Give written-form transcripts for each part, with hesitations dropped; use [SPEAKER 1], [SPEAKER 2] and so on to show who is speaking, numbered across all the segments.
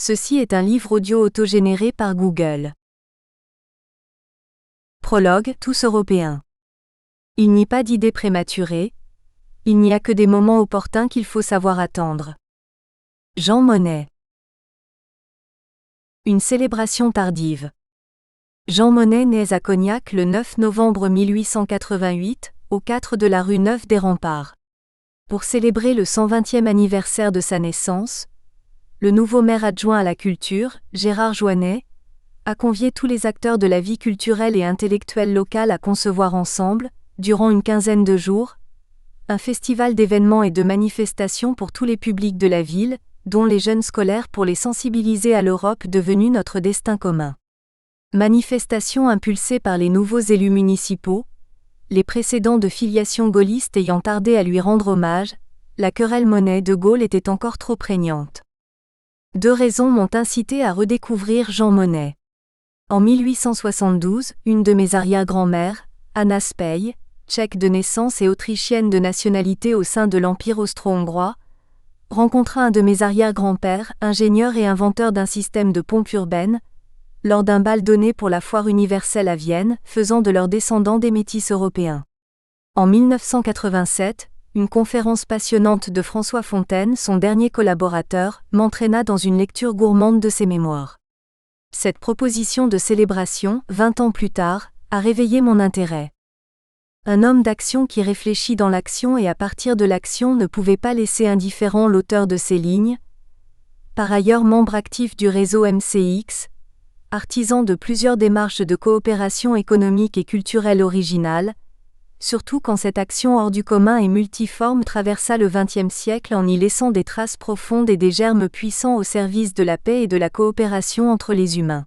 [SPEAKER 1] Ceci est un livre audio autogénéré par Google. Prologue, tous européens. Il n'y a pas d'idées prématurées, il n'y a que des moments opportuns qu'il faut savoir attendre. Jean Monnet. Une célébration tardive. Jean Monnet naît à Cognac le 9 novembre 1888, au 4 de la rue Neuve des Remparts. Pour célébrer le 120e anniversaire de sa naissance, le nouveau maire adjoint à la culture, Gérard Joannet, a convié tous les acteurs de la vie culturelle et intellectuelle locale à concevoir ensemble, durant une quinzaine de jours, un festival d'événements et de manifestations pour tous les publics de la ville, dont les jeunes scolaires pour les sensibiliser à l'Europe devenue notre destin commun. Manifestations impulsées par les nouveaux élus municipaux, les précédents de filiation gaulliste ayant tardé à lui rendre hommage, la querelle Monnet-de Gaulle était encore trop prégnante. Deux raisons m'ont incité à redécouvrir Jean Monnet. En 1872, une de mes arrière-grand-mères, Anna Spey, tchèque de naissance et autrichienne de nationalité au sein de l'Empire austro-hongrois, rencontra un de mes arrière-grands-pères, ingénieur et inventeur d'un système de pompes urbaines, lors d'un bal donné pour la Foire universelle à Vienne, faisant de leurs descendants des métis européens. En 1987, une conférence passionnante de François Fontaine, son dernier collaborateur, m'entraîna dans une lecture gourmande de ses mémoires. Cette proposition de célébration, 20 ans plus tard, a réveillé mon intérêt. Un homme d'action qui réfléchit dans l'action et à partir de l'action ne pouvait pas laisser indifférent l'auteur de ces lignes. Par ailleurs membre actif du réseau MCX, artisan de plusieurs démarches de coopération économique et culturelle originale, surtout quand cette action hors du commun et multiforme traversa le XXe siècle en y laissant des traces profondes et des germes puissants au service de la paix et de la coopération entre les humains.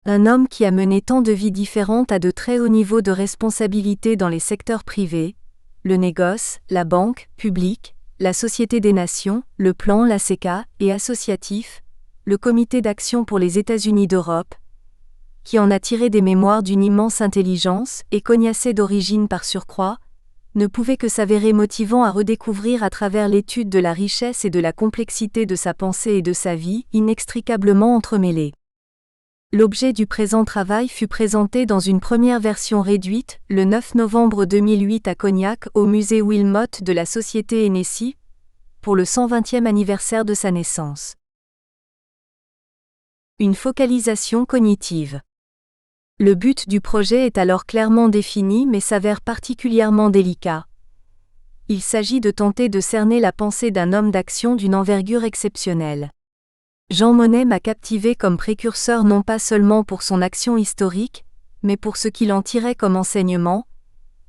[SPEAKER 1] Un homme qui a mené tant de vies différentes à de très hauts niveaux de responsabilité dans les secteurs privés, le négoce, la banque, publique, la Société des Nations, le plan, l'ACK, et associatif, le Comité d'action pour les États-Unis d'Europe, qui en a tiré des mémoires d'une immense intelligence et cognassé d'origine par surcroît, ne pouvait que s'avérer motivant à redécouvrir à travers l'étude de la richesse et de la complexité de sa pensée et de sa vie, inextricablement entremêlées. L'objet du présent travail fut présenté dans une première version réduite, le 9 novembre 2008 à Cognac au musée Wilmot de la Société Hennessy, pour le 120e anniversaire de sa naissance. Une focalisation cognitive. Le but du projet est alors clairement défini mais s'avère particulièrement délicat. Il s'agit de tenter de cerner la pensée d'un homme d'action d'une envergure exceptionnelle. Jean Monnet m'a captivé comme précurseur non pas seulement pour son action historique, mais pour ce qu'il en tirait comme enseignement,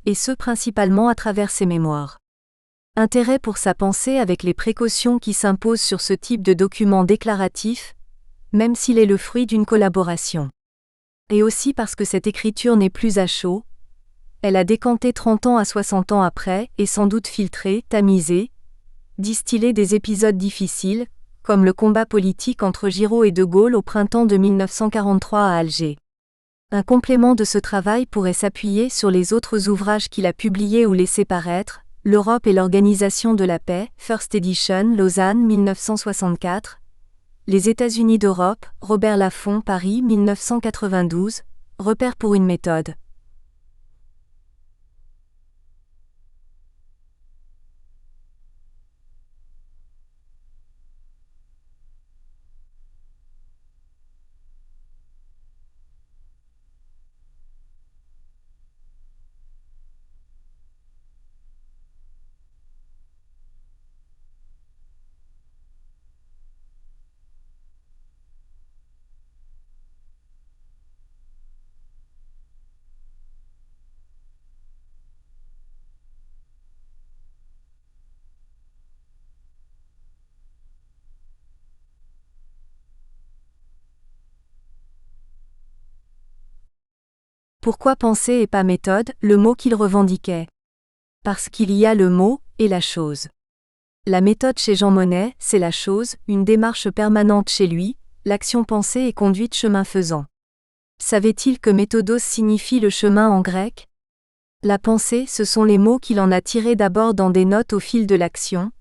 [SPEAKER 1] et ce principalement à travers ses mémoires. Intérêt pour sa pensée avec les précautions qui s'imposent sur ce type de document déclaratif, même s'il est le fruit d'une collaboration. Et aussi parce que cette écriture n'est plus à chaud, elle a décanté 30 ans à 60 ans après, et sans doute filtré, tamisé, distillé des épisodes difficiles, comme le combat politique entre Giraud et de Gaulle au printemps de 1943 à Alger. Un complément de ce travail pourrait s'appuyer sur les autres ouvrages qu'il a publiés ou laissés paraître, L'Europe et l'Organisation de la Paix, First Edition, Lausanne 1964, Les États-Unis d'Europe, Robert Laffont, Paris 1992, Repères pour une méthode. Pourquoi penser et pas méthode, le mot qu'il revendiquait? Parce qu'il y a le mot, et la chose. La méthode chez Jean Monnet, c'est la chose, une démarche permanente chez lui, l'action pensée et conduite chemin faisant. Savait-il que méthodos signifie le chemin en grec? La pensée, ce sont les mots qu'il en a tirés d'abord dans des notes au fil de l'action,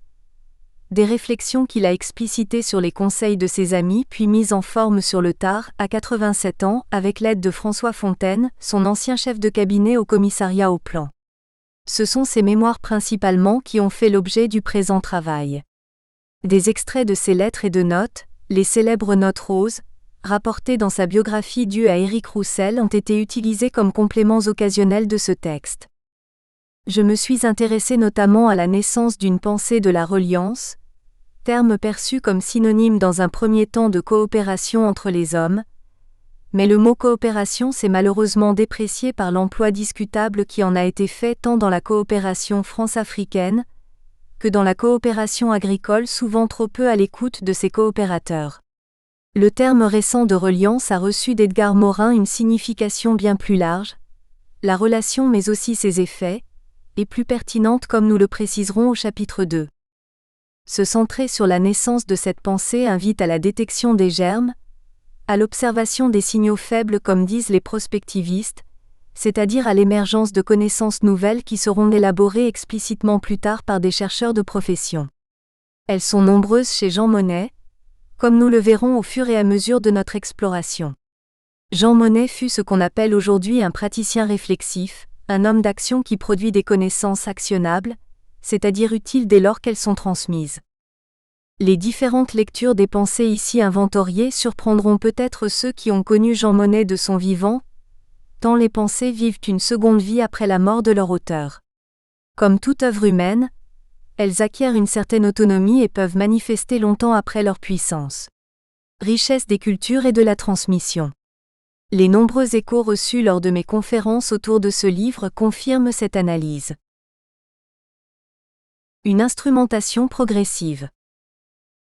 [SPEAKER 1] des réflexions qu'il a explicitées sur les conseils de ses amis puis mises en forme sur le tard, à 87 ans, avec l'aide de François Fontaine, son ancien chef de cabinet au commissariat au plan. Ce sont ces mémoires principalement qui ont fait l'objet du présent travail. Des extraits de ses lettres et de notes, les célèbres notes roses, rapportées dans sa biographie due à Éric Roussel, ont été utilisés comme compléments occasionnels de ce texte. Je me suis intéressé notamment à la naissance d'une pensée de la reliance, terme perçu comme synonyme dans un premier temps de coopération entre les hommes, mais le mot coopération s'est malheureusement déprécié par l'emploi discutable qui en a été fait tant dans la coopération france-africaine que dans la coopération agricole, souvent trop peu à l'écoute de ses coopérateurs. Le terme récent de reliance a reçu d'Edgar Morin une signification bien plus large, la relation mais aussi ses effets, et plus pertinente comme nous le préciserons au chapitre 2. Se centrer sur la naissance de cette pensée invite à la détection des germes, à l'observation des signaux faibles comme disent les prospectivistes, c'est-à-dire à l'émergence de connaissances nouvelles qui seront élaborées explicitement plus tard par des chercheurs de profession. Elles sont nombreuses chez Jean Monnet, comme nous le verrons au fur et à mesure de notre exploration. Jean Monnet fut ce qu'on appelle aujourd'hui un praticien réflexif, un homme d'action qui produit des connaissances actionnables, c'est-à-dire utiles dès lors qu'elles sont transmises. Les différentes lectures des pensées ici inventoriées surprendront peut-être ceux qui ont connu Jean Monnet de son vivant, tant les pensées vivent une seconde vie après la mort de leur auteur. Comme toute œuvre humaine, elles acquièrent une certaine autonomie et peuvent manifester longtemps après leur puissance. Richesse des cultures et de la transmission. Les nombreux échos reçus lors de mes conférences autour de ce livre confirment cette analyse. Une instrumentation progressive.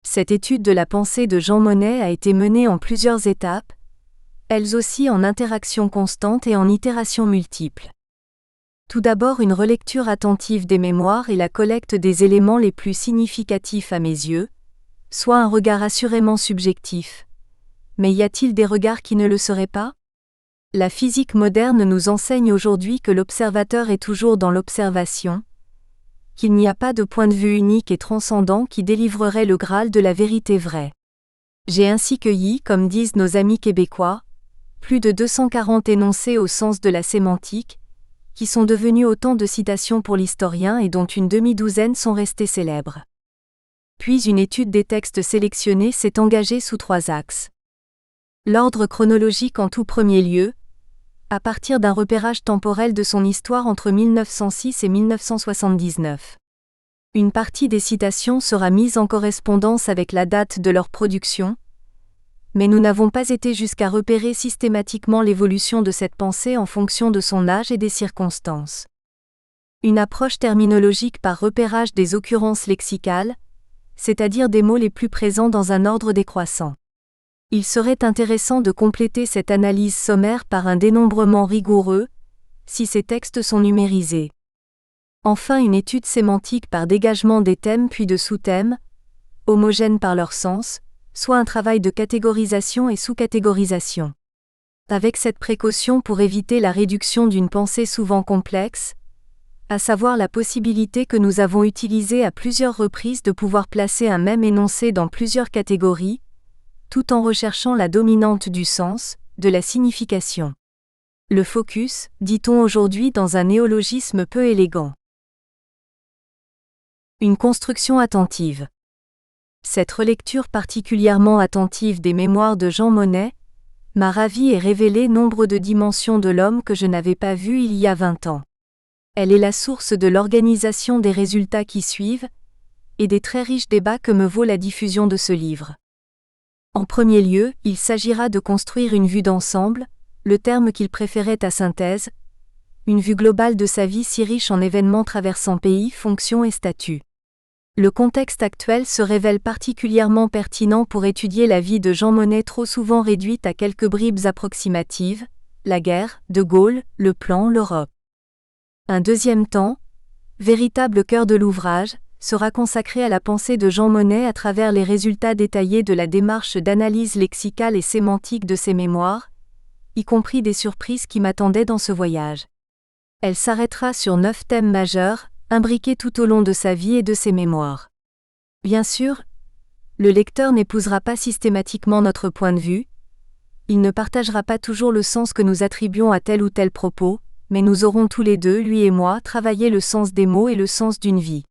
[SPEAKER 1] Cette étude de la pensée de Jean Monnet a été menée en plusieurs étapes, elles aussi en interaction constante et en itération multiple. Tout d'abord une relecture attentive des mémoires et la collecte des éléments les plus significatifs à mes yeux, soit un regard assurément subjectif. Mais y a-t-il des regards qui ne le seraient pas ? La physique moderne nous enseigne aujourd'hui que l'observateur est toujours dans l'observation, qu'il n'y a pas de point de vue unique et transcendant qui délivrerait le Graal de la vérité vraie. J'ai ainsi cueilli, comme disent nos amis québécois, plus de 240 énoncés au sens de la sémantique, qui sont devenus autant de citations pour l'historien et dont une demi-douzaine sont restées célèbres. Puis une étude des textes sélectionnés s'est engagée sous 3 axes. L'ordre chronologique en tout premier lieu, à partir d'un repérage temporel de son histoire entre 1906 et 1979. Une partie des citations sera mise en correspondance avec la date de leur production, mais nous n'avons pas été jusqu'à repérer systématiquement l'évolution de cette pensée en fonction de son âge et des circonstances. Une approche terminologique par repérage des occurrences lexicales, c'est-à-dire des mots les plus présents dans un ordre décroissant. Il serait intéressant de compléter cette analyse sommaire par un dénombrement rigoureux, si ces textes sont numérisés. Enfin une étude sémantique par dégagement des thèmes puis de sous-thèmes, homogènes par leur sens, soit un travail de catégorisation et sous-catégorisation. Avec cette précaution pour éviter la réduction d'une pensée souvent complexe, à savoir la possibilité que nous avons utilisée à plusieurs reprises de pouvoir placer un même énoncé dans plusieurs catégories, tout en recherchant la dominante du sens, de la signification. Le focus, dit-on aujourd'hui dans un néologisme peu élégant. Une construction attentive. Cette relecture particulièrement attentive des mémoires de Jean Monnet m'a ravi et révélé nombre de dimensions de l'homme que je n'avais pas vues il y a 20 ans. Elle est la source de l'organisation des résultats qui suivent, et des très riches débats que me vaut la diffusion de ce livre. En premier lieu, il s'agira de construire une vue d'ensemble, le terme qu'il préférait à synthèse, une vue globale de sa vie si riche en événements traversant pays, fonctions et statuts. Le contexte actuel se révèle particulièrement pertinent pour étudier la vie de Jean Monnet trop souvent réduite à quelques bribes approximatives, la guerre, De Gaulle, le plan, l'Europe. Un deuxième temps, véritable cœur de l'ouvrage, sera consacré à la pensée de Jean Monnet à travers les résultats détaillés de la démarche d'analyse lexicale et sémantique de ses mémoires, y compris des surprises qui m'attendaient dans ce voyage. Elle s'arrêtera sur 9 thèmes majeurs, imbriqués tout au long de sa vie et de ses mémoires. Bien sûr, le lecteur n'épousera pas systématiquement notre point de vue, il ne partagera pas toujours le sens que nous attribuons à tel ou tel propos, mais nous aurons tous les deux, lui et moi, travaillé le sens des mots et le sens d'une vie.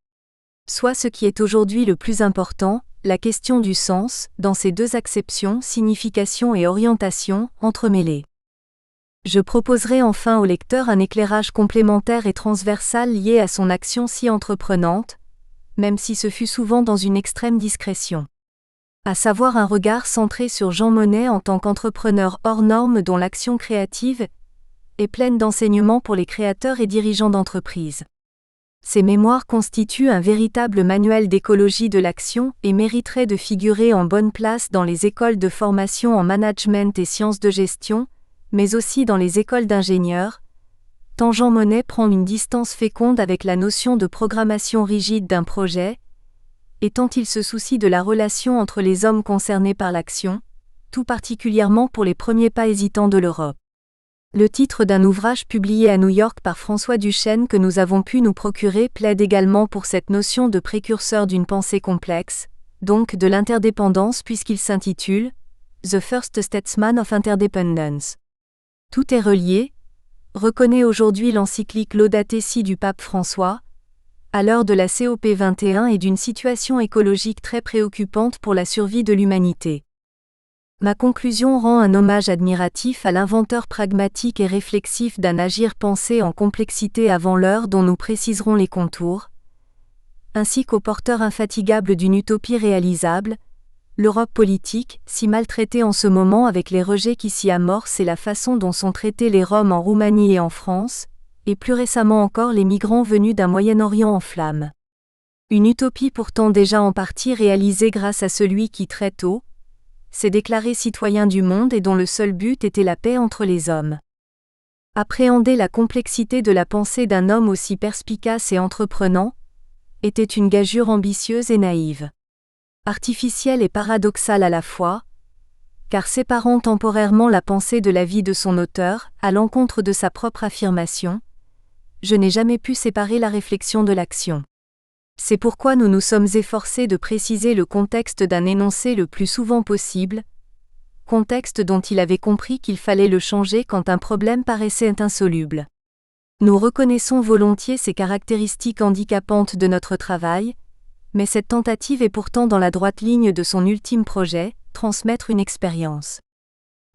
[SPEAKER 1] Soit ce qui est aujourd'hui le plus important, la question du sens, dans ses deux acceptions, signification et orientation, entremêlées. Je proposerai enfin au lecteur un éclairage complémentaire et transversal lié à son action si entreprenante, même si ce fut souvent dans une extrême discrétion. À savoir un regard centré sur Jean Monnet en tant qu'entrepreneur hors norme dont l'action créative est pleine d'enseignements pour les créateurs et dirigeants d'entreprise. Ces mémoires constituent un véritable manuel d'écologie de l'action et mériteraient de figurer en bonne place dans les écoles de formation en management et sciences de gestion, mais aussi dans les écoles d'ingénieurs, tant Jean Monnet prend une distance féconde avec la notion de programmation rigide d'un projet, et tant il se soucie de la relation entre les hommes concernés par l'action, tout particulièrement pour les premiers pas hésitants de l'Europe. Le titre d'un ouvrage publié à New York par François Duchesne que nous avons pu nous procurer plaide également pour cette notion de précurseur d'une pensée complexe, donc de l'interdépendance puisqu'il s'intitule « The First Statesman of Interdependence ». Tout est relié, reconnaît aujourd'hui l'encyclique Laudate Si du pape François, à l'heure de la COP21 et d'une situation écologique très préoccupante pour la survie de l'humanité. Ma conclusion rend un hommage admiratif à l'inventeur pragmatique et réflexif d'un agir pensé en complexité avant l'heure dont nous préciserons les contours, ainsi qu'au porteur infatigable d'une utopie réalisable, l'Europe politique, si maltraitée en ce moment avec les rejets qui s'y amorcent et la façon dont sont traités les Roms en Roumanie et en France, et plus récemment encore les migrants venus d'un Moyen-Orient en flammes. Une utopie pourtant déjà en partie réalisée grâce à celui qui très tôt s'est déclaré citoyen du monde et dont le seul but était la paix entre les hommes. Appréhender la complexité de la pensée d'un homme aussi perspicace et entreprenant était une gageure ambitieuse et naïve. Artificielle et paradoxale à la fois, car séparant temporairement la pensée de la vie de son auteur, à l'encontre de sa propre affirmation, je n'ai jamais pu séparer la réflexion de l'action. C'est pourquoi nous nous sommes efforcés de préciser le contexte d'un énoncé le plus souvent possible, contexte dont il avait compris qu'il fallait le changer quand un problème paraissait insoluble. Nous reconnaissons volontiers ces caractéristiques handicapantes de notre travail, mais cette tentative est pourtant dans la droite ligne de son ultime projet, transmettre une expérience.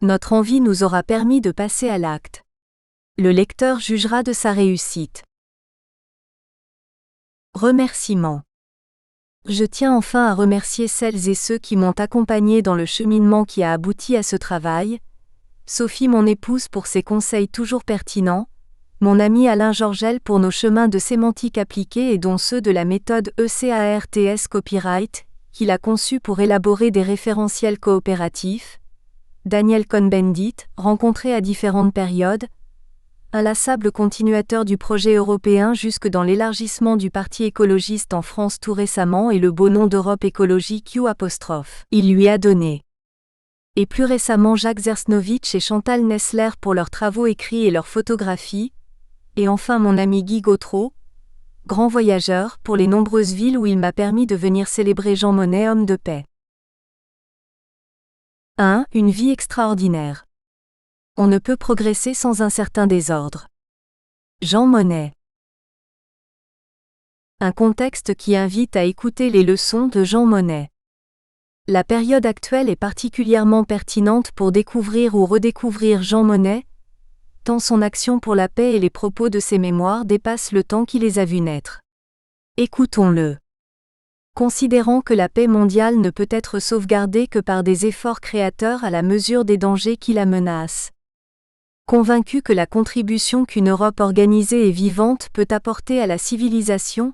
[SPEAKER 1] Notre envie nous aura permis de passer à l'acte. Le lecteur jugera de sa réussite. Remerciements. Je tiens enfin à remercier celles et ceux qui m'ont accompagné dans le cheminement qui a abouti à ce travail, Sophie mon épouse pour ses conseils toujours pertinents, mon ami Alain Georgel pour nos chemins de sémantique appliquée et dont ceux de la méthode ECARTS Copyright, qu'il a conçue pour élaborer des référentiels coopératifs, Daniel Cohn-Bendit, rencontré à différentes périodes, inlassable continuateur du projet européen jusque dans l'élargissement du Parti écologiste en France tout récemment et le beau nom d'Europe Écologie Q'. Il lui a donné. Et plus récemment Jacques Zersnovitch et Chantal Nessler pour leurs travaux écrits et leurs photographies, et enfin mon ami Guy Gautreau, grand voyageur, pour les nombreuses villes où il m'a permis de venir célébrer Jean Monnet, homme de paix. 1. Une vie extraordinaire. On ne peut progresser sans un certain désordre. Jean Monnet. Un contexte qui invite à écouter les leçons de Jean Monnet. La période actuelle est particulièrement pertinente pour découvrir ou redécouvrir Jean Monnet, tant son action pour la paix et les propos de ses mémoires dépassent le temps qui les a vus naître. Écoutons-le. Considérant que la paix mondiale ne peut être sauvegardée que par des efforts créateurs à la mesure des dangers qui la menacent. Convaincu que la contribution qu'une Europe organisée et vivante peut apporter à la civilisation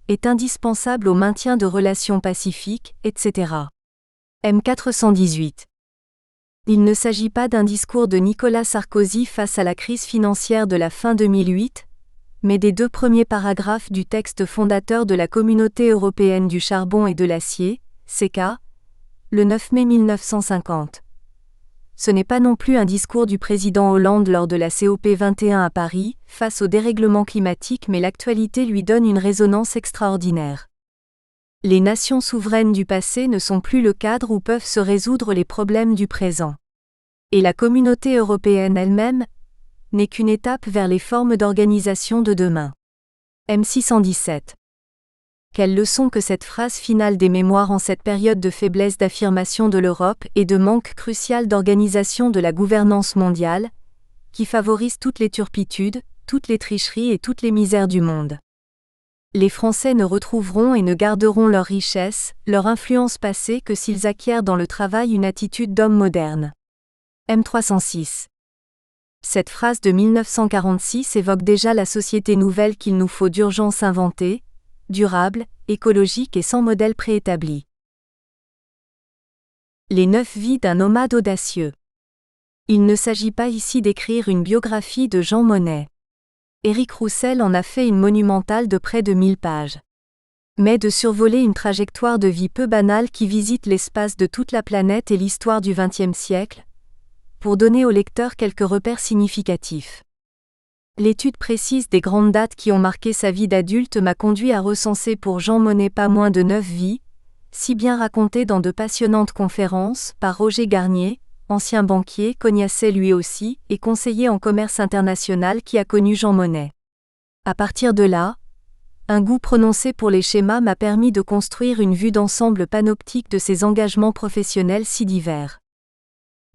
[SPEAKER 1] est indispensable au maintien de relations pacifiques, etc. M. 418. Il ne s'agit pas d'un discours de Nicolas Sarkozy face à la crise financière de la fin 2008, mais des 2 premiers paragraphes du texte fondateur de la Communauté européenne du charbon et de l'acier, CECA, le 9 mai 1950. Ce n'est pas non plus un discours du président Hollande lors de la COP21 à Paris, face au dérèglement climatique, mais l'actualité lui donne une résonance extraordinaire. Les nations souveraines du passé ne sont plus le cadre où peuvent se résoudre les problèmes du présent. Et la communauté européenne elle-même n'est qu'une étape vers les formes d'organisation de demain. M617. Quelle leçon que cette phrase finale des Mémoires en cette période de faiblesse d'affirmation de l'Europe et de manque crucial d'organisation de la gouvernance mondiale, qui favorise toutes les turpitudes, toutes les tricheries et toutes les misères du monde. Les Français ne retrouveront et ne garderont leur richesse, leur influence passée que s'ils acquièrent dans le travail une attitude d'homme moderne. M306. Cette phrase de 1946 évoque déjà la société nouvelle qu'il nous faut d'urgence inventer, durable, écologique et sans modèle préétabli. Les 9 vies d'un nomade audacieux. Il ne s'agit pas ici d'écrire une biographie de Jean Monnet. Éric Roussel en a fait une monumentale de près de 1000 pages. Mais de survoler une trajectoire de vie peu banale qui visite l'espace de toute la planète et l'histoire du XXe siècle, pour donner au lecteur quelques repères significatifs. L'étude précise des grandes dates qui ont marqué sa vie d'adulte m'a conduit à recenser pour Jean Monnet pas moins de 9 vies, si bien racontées dans de passionnantes conférences par Roger Garnier, ancien banquier, cognassais lui aussi, et conseiller en commerce international qui a connu Jean Monnet. À partir de là, un goût prononcé pour les schémas m'a permis de construire une vue d'ensemble panoptique de ses engagements professionnels si divers.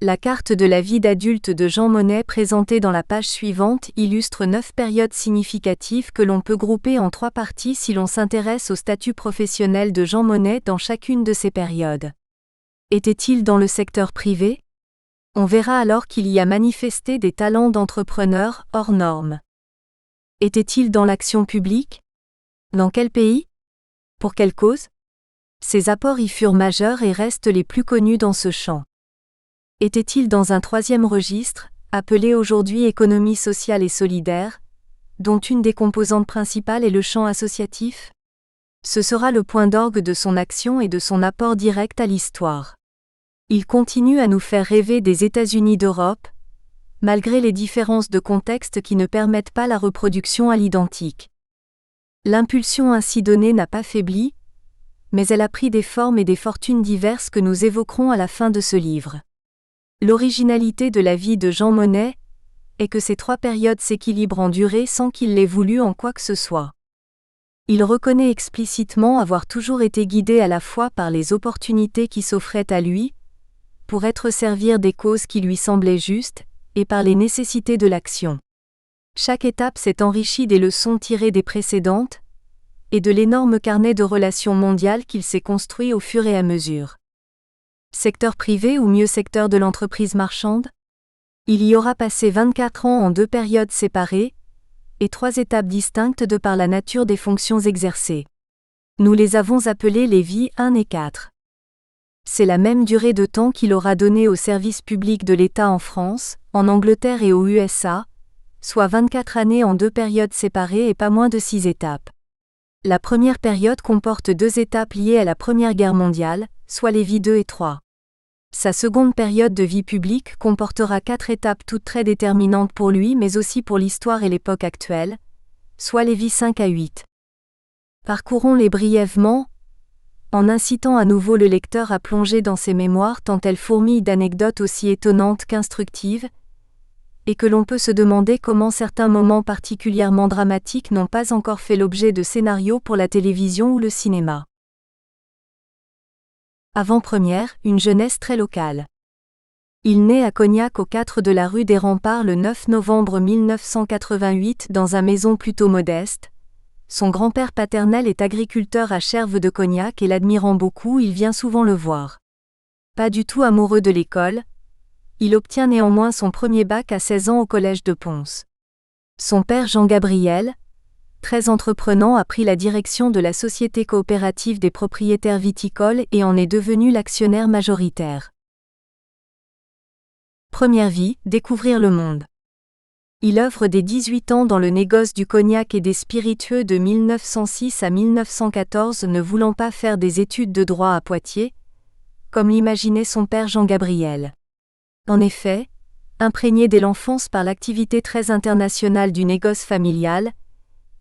[SPEAKER 1] La carte de la vie d'adulte de Jean Monnet présentée dans la page suivante illustre 9 périodes significatives que l'on peut grouper en 3 parties si l'on s'intéresse au statut professionnel de Jean Monnet dans chacune de ces périodes. Était-il dans le secteur privé ? On verra alors qu'il y a manifesté des talents d'entrepreneur hors normes. Était-il dans l'action publique ? Dans quel pays ? Pour quelle cause ? Ses apports y furent majeurs et restent les plus connus dans ce champ. Était-il dans un 3e registre, appelé aujourd'hui économie sociale et solidaire, dont une des composantes principales est le champ associatif ? Ce sera le point d'orgue de son action et de son apport direct à l'histoire. Il continue à nous faire rêver des États-Unis d'Europe, malgré les différences de contexte qui ne permettent pas la reproduction à l'identique. L'impulsion ainsi donnée n'a pas faibli, mais elle a pris des formes et des fortunes diverses que nous évoquerons à la fin de ce livre. L'originalité de la vie de Jean Monnet est que ces 3 périodes s'équilibrent en durée sans qu'il l'ait voulu en quoi que ce soit. Il reconnaît explicitement avoir toujours été guidé à la fois par les opportunités qui s'offraient à lui, pour être servir des causes qui lui semblaient justes, et par les nécessités de l'action. Chaque étape s'est enrichie des leçons tirées des précédentes, et de l'énorme carnet de relations mondiales qu'il s'est construit au fur et à mesure. Secteur privé ou mieux secteur de l'entreprise marchande ? Il y aura passé 24 ans en 2 périodes séparées, et 3 étapes distinctes de par la nature des fonctions exercées. Nous les avons appelées les vies 1 et 4. C'est la même durée de temps qu'il aura donnée au service public de l'État en France, en Angleterre et aux USA, soit 24 années en 2 périodes séparées et pas moins de 6 étapes. La première période comporte 2 étapes liées à la Première Guerre mondiale, soit les vies 2 et 3. Sa seconde période de vie publique comportera 4 étapes toutes très déterminantes pour lui mais aussi pour l'histoire et l'époque actuelle, soit les vies 5 à 8. Parcourons-les brièvement, en incitant à nouveau le lecteur à plonger dans ses mémoires tant elles fourmillent d'anecdotes aussi étonnantes qu'instructives, et que l'on peut se demander comment certains moments particulièrement dramatiques n'ont pas encore fait l'objet de scénarios pour la télévision ou le cinéma. Avant-première, une jeunesse très locale. Il naît à Cognac au 4 de la rue des Remparts le 9 novembre 1988 dans une maison plutôt modeste. Son grand-père paternel est agriculteur à Cherves de Cognac et l'admirant beaucoup, il vient souvent le voir. Pas du tout amoureux de l'école, il obtient néanmoins son premier bac à 16 ans au collège de Pons. Son père Jean-Gabriel, très entreprenant, a pris la direction de la Société coopérative des propriétaires viticoles et en est devenu l'actionnaire majoritaire. Première vie, découvrir le monde. Il œuvre dès 18 ans dans le négoce du cognac et des spiritueux de 1906 à 1914, ne voulant pas faire des études de droit à Poitiers, comme l'imaginait son père Jean-Gabriel. En effet, imprégné dès l'enfance par l'activité très internationale du négoce familial,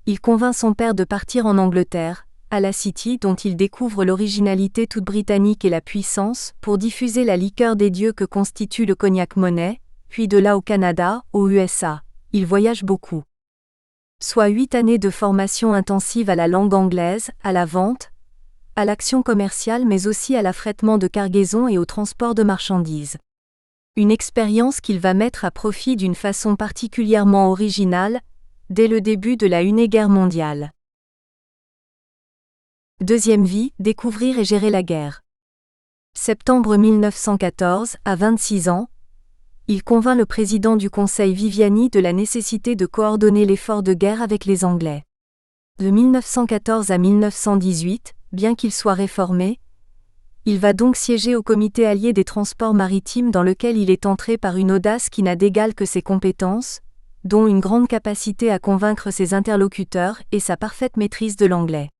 [SPEAKER 1] il convainc son père de partir en Angleterre, à la City dont il découvre l'originalité toute britannique et la puissance, pour diffuser la liqueur des dieux que constitue le cognac Monet, puis de là au Canada, aux USA. Il voyage beaucoup. Soit 8 années de formation intensive à la langue anglaise, à la vente, à l'action commerciale mais aussi à l'affrètement de cargaison et au transport de marchandises. Une expérience qu'il va mettre à profit d'une façon particulièrement originale, dès le début de la Une Guerre mondiale. Deuxième vie, découvrir et gérer la guerre. Septembre 1914, à 26 ans, il convainc le président du Conseil Viviani de la nécessité de coordonner l'effort de guerre avec les Anglais. De 1914 à 1918, bien qu'il soit réformé, il va donc siéger au Comité allié des transports maritimes dans lequel il est entré par une audace qui n'a d'égal que ses compétences, dont une grande capacité à convaincre ses interlocuteurs et sa parfaite maîtrise de l'anglais.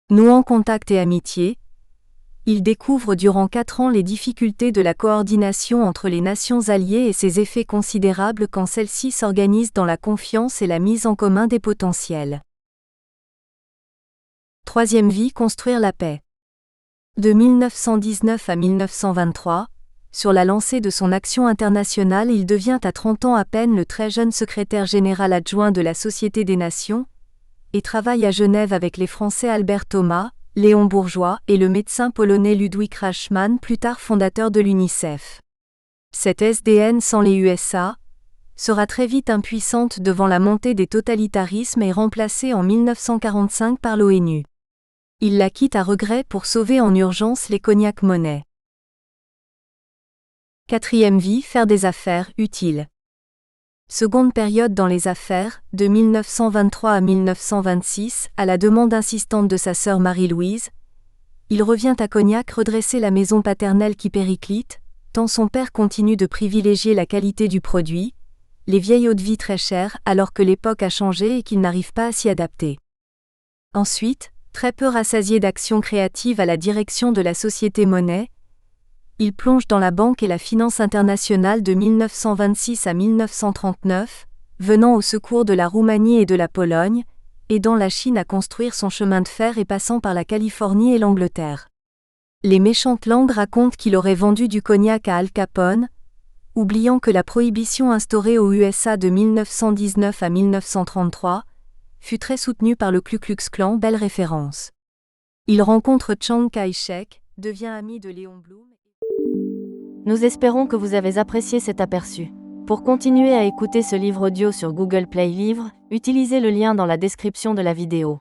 [SPEAKER 1] Nouant contact et amitié, il découvre durant 4 ans les difficultés de la coordination entre les nations alliées et ses effets considérables quand celles-ci s'organisent dans la confiance et la mise en commun des potentiels. Troisième vie, construire la paix. De 1919 à 1923, sur la lancée de son action internationale, il devient à 30 ans à peine le très jeune secrétaire général adjoint de la Société des Nations, et travaille à Genève avec les Français Albert Thomas, Léon Bourgeois et le médecin polonais Ludwig Rachman, plus tard fondateur de l'UNICEF. Cette SDN sans les USA sera très vite impuissante devant la montée des totalitarismes et remplacée en 1945 par l'ONU. Il la quitte à regret pour sauver en urgence les cognacs Monet. Quatrième vie, faire des affaires utiles. Seconde période dans les affaires, de 1923 à 1926, à la demande insistante de sa sœur Marie-Louise, il revient à Cognac redresser la maison paternelle qui périclite, tant son père continue de privilégier la qualité du produit, les vieilles eaux-de-vie très chères alors que l'époque a changé et qu'il n'arrive pas à s'y adapter. Ensuite, très peu rassasié d'actions créatives à la direction de la Société Monet, il plonge dans la banque et la finance internationale de 1926 à 1939, venant au secours de la Roumanie et de la Pologne, aidant la Chine à construire son chemin de fer et passant par la Californie et l'Angleterre. Les méchantes langues racontent qu'il aurait vendu du cognac à Al Capone, oubliant que la prohibition instaurée aux USA de 1919 à 1933 fut très soutenue par le Ku Klux Klan, belle référence. Il rencontre Chiang Kai-shek, devient ami de Léon Blum.
[SPEAKER 2] Nous espérons que vous avez apprécié cet aperçu. Pour continuer à écouter ce livre audio sur Google Play Livres, utilisez le lien dans la description de la vidéo.